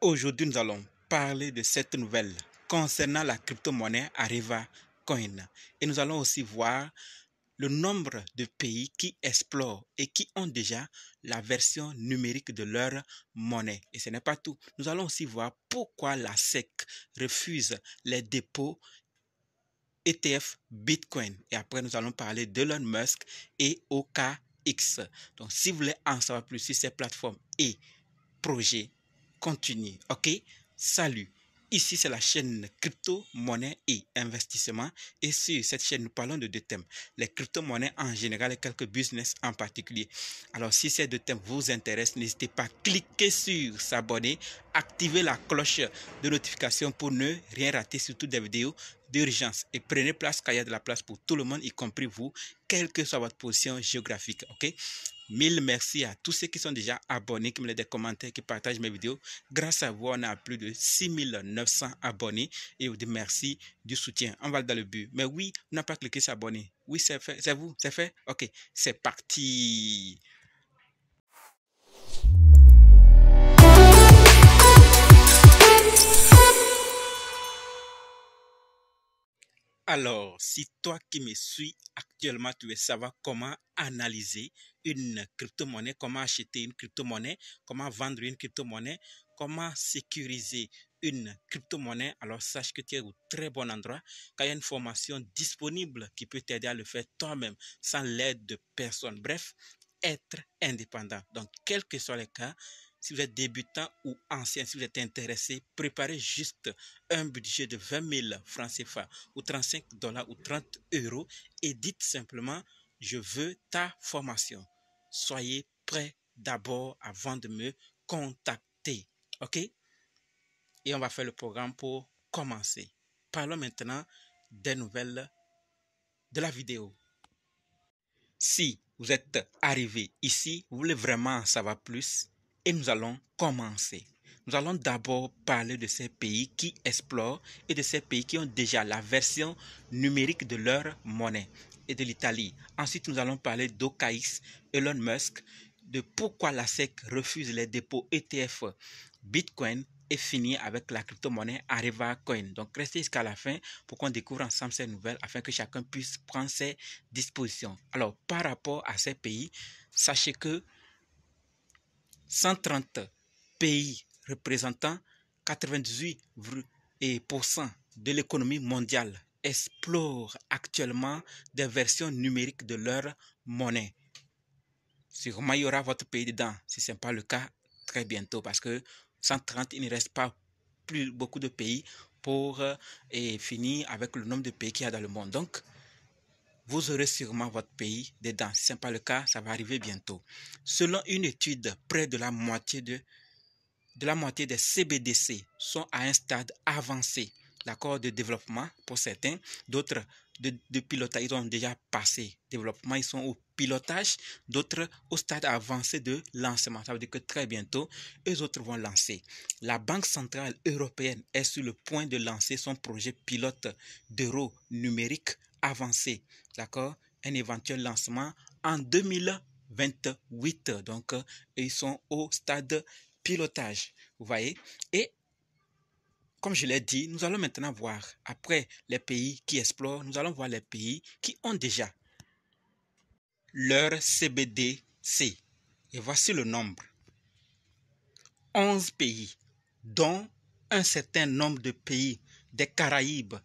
Aujourd'hui, nous allons parler de cette nouvelle concernant la crypto-monnaie Areva Coin. Et nous allons aussi voir le nombre de pays qui explorent et qui ont déjà la version numérique de leur monnaie. Et ce n'est pas tout. Nous allons aussi voir pourquoi la SEC refuse les dépôts ETF Bitcoin. Et après, nous allons parler d'Elon Musk et OKX. Donc, si vous voulez en savoir plus sur ces plateformes et projets, continue. Ok, salut. Ici, c'est la chaîne crypto, monnaie et investissement. Et sur cette chaîne, nous parlons de deux thèmes. Les crypto-monnaies en général et quelques business en particulier. Alors, si ces deux thèmes vous intéressent, n'hésitez pas à cliquer sur s'abonner, activer la cloche de notification pour ne rien rater, surtout des vidéos d'urgence. Et prenez place car il y a de la place pour tout le monde, y compris vous, quelle que soit votre position géographique. Ok? Mille merci à tous ceux qui sont déjà abonnés, qui me laissent des commentaires, qui partagent mes vidéos. Grâce à vous, on a plus de 6900 abonnés et vous dis merci du soutien. On va dans le but. Mais oui, on n'a pas cliqué sur abonner. Oui, c'est fait. C'est vous? C'est fait? Ok, c'est parti. Alors, si toi qui me suis actuellement, tu veux savoir comment analyser une crypto-monnaie, comment acheter une crypto-monnaie, comment vendre une crypto-monnaie, comment sécuriser une crypto-monnaie, alors sache que tu es au très bon endroit, car il y a une formation disponible qui peut t'aider à le faire toi-même, sans l'aide de personne. Bref, être indépendant. Donc, quels que soient les cas, si vous êtes débutant ou ancien, si vous êtes intéressé, préparez juste un budget de 20 000 francs CFA ou 35 $ ou 30 € et dites simplement, je veux ta formation. Soyez prêts d'abord avant de me contacter. OK? Et on va faire le programme pour commencer. Parlons maintenant des nouvelles de la vidéo. Si vous êtes arrivé ici, vous voulez vraiment en savoir plus, et nous allons commencer. Nous allons d'abord parler de ces pays qui explorent et de ces pays qui ont déjà la version numérique de leur monnaie et de l'Italie. Ensuite, nous allons parler d'OKX, Elon Musk, de pourquoi la SEC refuse les dépôts ETF Bitcoin et finir avec la crypto-monnaie Areva Coin. Donc, restez jusqu'à la fin pour qu'on découvre ensemble ces nouvelles afin que chacun puisse prendre ses dispositions. Alors, par rapport à ces pays, sachez que 130 pays représentant 98% de l'économie mondiale explorent actuellement des versions numériques de leur monnaie. Sûrement, il y aura votre pays dedans. Si ce n'est pas le cas, très bientôt, parce que 130, il ne reste pas plus beaucoup de pays pour finir avec le nombre de pays qu'il y a dans le monde. Donc, vous aurez sûrement votre pays dedans. Si ce n'est pas le cas, ça va arriver bientôt. Selon une étude, près de la moitié des CBDC sont à un stade avancé, d'accord, de développement pour certains, d'autres de pilotage, ils ont déjà passé développement, ils sont au pilotage, d'autres au stade avancé de lancement. Ça veut dire que très bientôt, eux autres vont lancer. La Banque centrale européenne est sur le point de lancer son projet pilote d'euro numérique avancé, d'accord, un éventuel lancement en 2028. Donc, ils sont au stade pilotage, vous voyez. Et comme je l'ai dit, nous allons maintenant voir, après les pays qui explorent, nous allons voir les pays qui ont déjà leur CBDC. Et voici le nombre. 11 pays, dont un certain nombre de pays des Caraïbes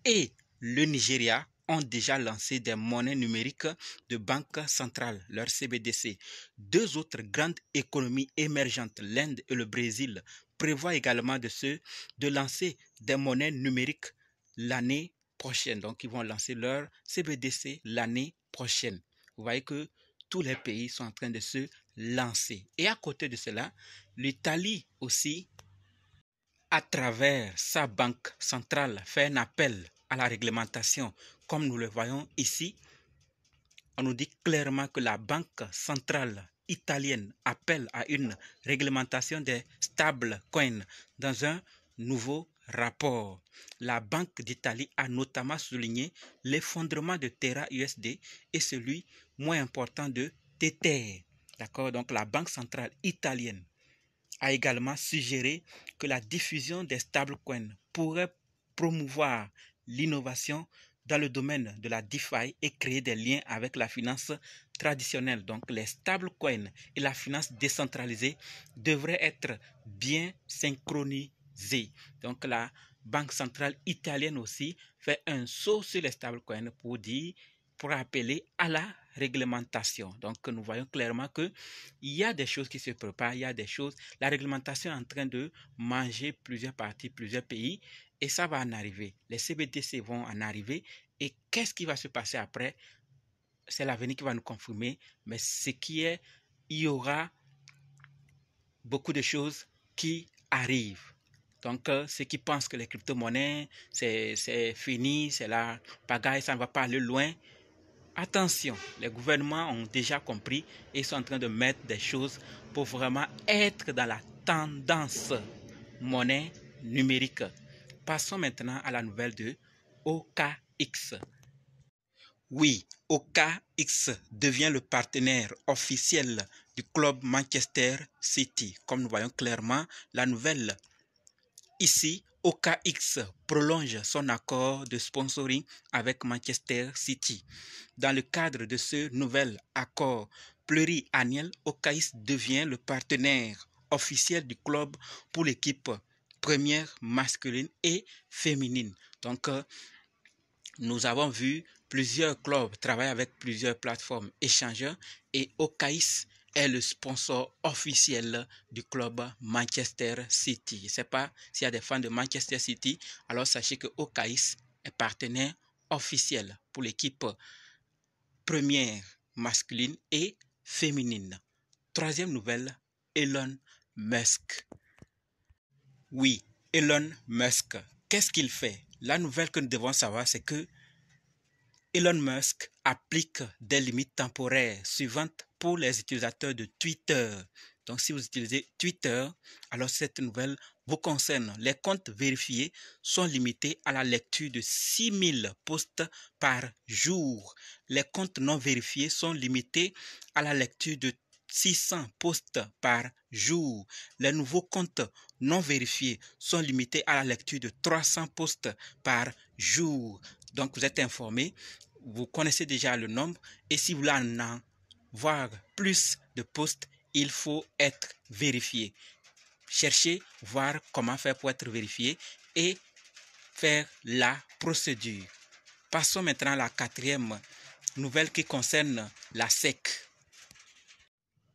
et le Nigeria ont déjà lancé des monnaies numériques de banque centrale, leur CBDC. Deux autres grandes économies émergentes, l'Inde et le Brésil, prévoient également de lancer des monnaies numériques l'année prochaine. Donc, ils vont lancer leur CBDC l'année prochaine. Vous voyez que tous les pays sont en train de se lancer. Et à côté de cela, l'Italie aussi, à travers sa banque centrale, fait un appel à la réglementation. Comme nous le voyons ici, on nous dit clairement que la banque centrale italienne appelle à une réglementation des stable coins dans un nouveau rapport. La Banque d'Italie a notamment souligné l'effondrement de Terra USD et celui moins important de Tether. D'accord? Donc la Banque centrale italienne a également suggéré que la diffusion des stablecoins pourrait promouvoir l'innovation dans le domaine de la DeFi et créer des liens avec la finance traditionnelle. Donc, les stablecoins et la finance décentralisée devraient être bien synchronisés. Donc, la Banque centrale italienne aussi fait un saut sur les stablecoins pour appeler à la réglementation. Donc, nous voyons clairement qu'il y a des choses qui se préparent, il y a des choses. La réglementation est en train de manger plusieurs parties, plusieurs pays, et ça va en arriver. Les CBDC vont en arriver, et qu'est-ce qui va se passer après? C'est l'avenir qui va nous confirmer, mais ce qui est, il y aura beaucoup de choses qui arrivent. Donc, ceux qui pensent que les crypto-monnaies, c'est fini, c'est la pagaille, ça ne va pas aller loin. Attention, les gouvernements ont déjà compris et sont en train de mettre des choses pour vraiment être dans la tendance monnaie numérique. Passons maintenant à la nouvelle de OKX. Oui, OKX devient le partenaire officiel du club Manchester City. Comme nous voyons clairement la nouvelle ici, OKX prolonge son accord de sponsoring avec Manchester City. Dans le cadre de ce nouvel accord pluriannuel, OKX devient le partenaire officiel du club pour l'équipe première masculine et féminine. Donc, nous avons vu plusieurs clubs travailler avec plusieurs plateformes échangeurs et OKX est le sponsor officiel du club Manchester City. Je ne sais pas s'il y a des fans de Manchester City, alors sachez que OKX est partenaire officiel pour l'équipe première masculine et féminine. Troisième nouvelle, Elon Musk. Oui, Elon Musk, qu'est-ce qu'il fait? La nouvelle que nous devons savoir, c'est que Elon Musk applique des limites temporaires suivantes pour les utilisateurs de Twitter. Donc, si vous utilisez Twitter, alors cette nouvelle vous concerne. Les comptes vérifiés sont limités à la lecture de 6000 posts par jour. Les comptes non vérifiés sont limités à la lecture de 600 posts par jour. Les nouveaux comptes non vérifiés sont limités à la lecture de 300 posts par jour. Donc, vous êtes informé, vous connaissez déjà le nombre et si vous voulez en voir plus de posts, il faut être vérifié. Cherchez, voir comment faire pour être vérifié et faire la procédure. Passons maintenant à la quatrième nouvelle qui concerne la SEC.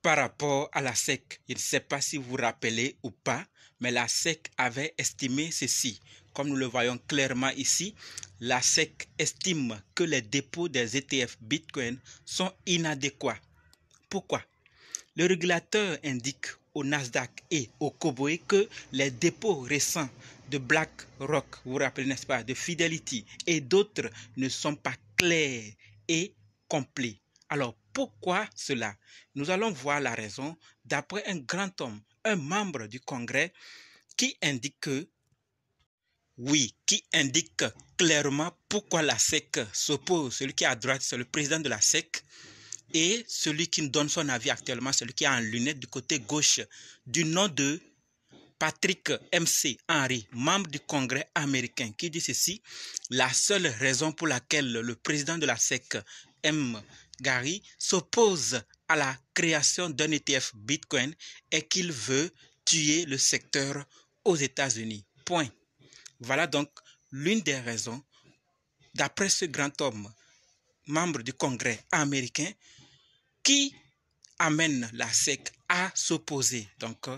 Par rapport à la SEC, je ne sais pas si vous vous rappelez ou pas, mais la SEC avait estimé ceci. Comme nous le voyons clairement ici, la SEC estime que les dépôts des ETF Bitcoin sont inadéquats. Pourquoi? Le régulateur indique au Nasdaq et au Cboe que les dépôts récents de BlackRock, vous vous rappelez n'est-ce pas, de Fidelity et d'autres ne sont pas clairs et complets. Alors, pourquoi cela? Nous allons voir la raison d'après un grand homme, un membre du Congrès qui indique que, oui, qui indique clairement pourquoi la SEC s'oppose. Celui qui est à droite, c'est le président de la SEC. Et celui qui nous donne son avis actuellement, celui qui est en lunettes du côté gauche, du nom de Patrick M.C. Henry, membre du Congrès américain, qui dit ceci: la seule raison pour laquelle le président de la SEC, M. Gary, s'oppose à la création d'un ETF Bitcoin est qu'il veut tuer le secteur aux États-Unis. Point. Voilà donc l'une des raisons, d'après ce grand homme, membre du Congrès américain, qui amène la SEC à s'opposer. Donc,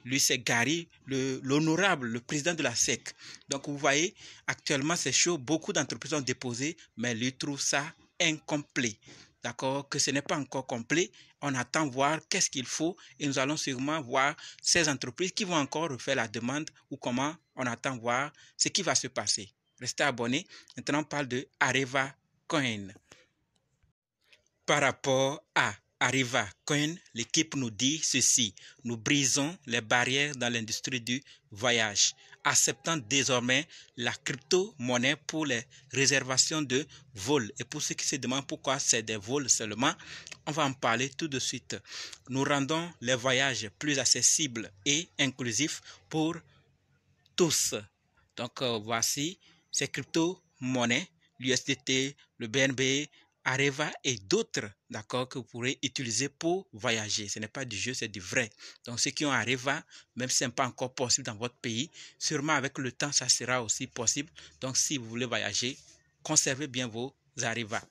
lui, c'est Gary, l'honorable, le président de la SEC. Donc, vous voyez, actuellement, c'est chaud. Beaucoup d'entreprises ont déposé, mais lui trouve ça incomplet. D'accord? Que ce n'est pas encore complet. On attend voir qu'est-ce qu'il faut et nous allons sûrement voir ces entreprises qui vont encore refaire la demande ou comment on attend voir ce qui va se passer. Restez abonnés. Maintenant, on parle de Areva Coin. Par rapport à Arriva Coin, l'équipe nous dit ceci: nous brisons les barrières dans l'industrie du voyage, acceptant désormais la crypto-monnaie pour les réservations de vols. Et pour ceux qui se demandent pourquoi c'est des vols seulement, on va en parler tout de suite. Nous rendons les voyages plus accessibles et inclusifs pour tous. Donc voici ces crypto-monnaies, l'USDT, le BNB, Areva et d'autres, d'accord, que vous pourrez utiliser pour voyager. Ce n'est pas du jeu, c'est du vrai. Donc ceux qui ont Areva, même si ce n'est pas encore possible dans votre pays, sûrement avec le temps, ça sera aussi possible. Donc si vous voulez voyager, conservez bien vos Areva.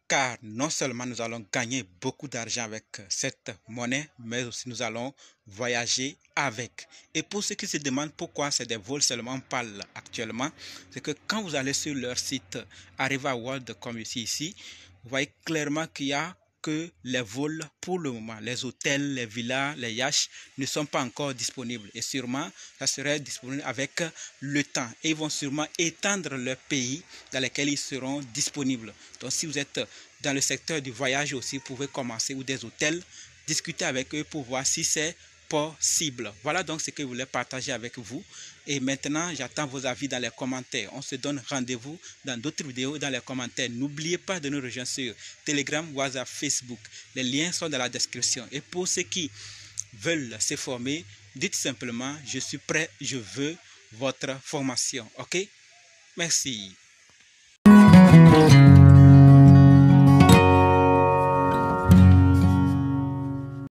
Car non seulement nous allons gagner beaucoup d'argent avec cette monnaie, mais aussi nous allons voyager avec. Et pour ceux qui se demandent pourquoi c'est des vols seulement on parle actuellement, c'est que quand vous allez sur leur site Arriva World comme ici, vous voyez clairement qu'il y a que les vols pour le moment. Les hôtels, les villas, les yachts ne sont pas encore disponibles. Et sûrement, ça serait disponible avec le temps. Et ils vont sûrement étendre leur pays dans lesquels ils seront disponibles. Donc, si vous êtes dans le secteur du voyage aussi, vous pouvez commencer, ou des hôtels, discuter avec eux pour voir si c'est possible. Voilà donc ce que je voulais partager avec vous. Et maintenant, j'attends vos avis dans les commentaires. On se donne rendez-vous dans d'autres vidéos dans les commentaires. N'oubliez pas de nous rejoindre sur Telegram, WhatsApp, Facebook. Les liens sont dans la description. Et pour ceux qui veulent se former, dites simplement, je suis prêt, je veux votre formation. OK? Merci.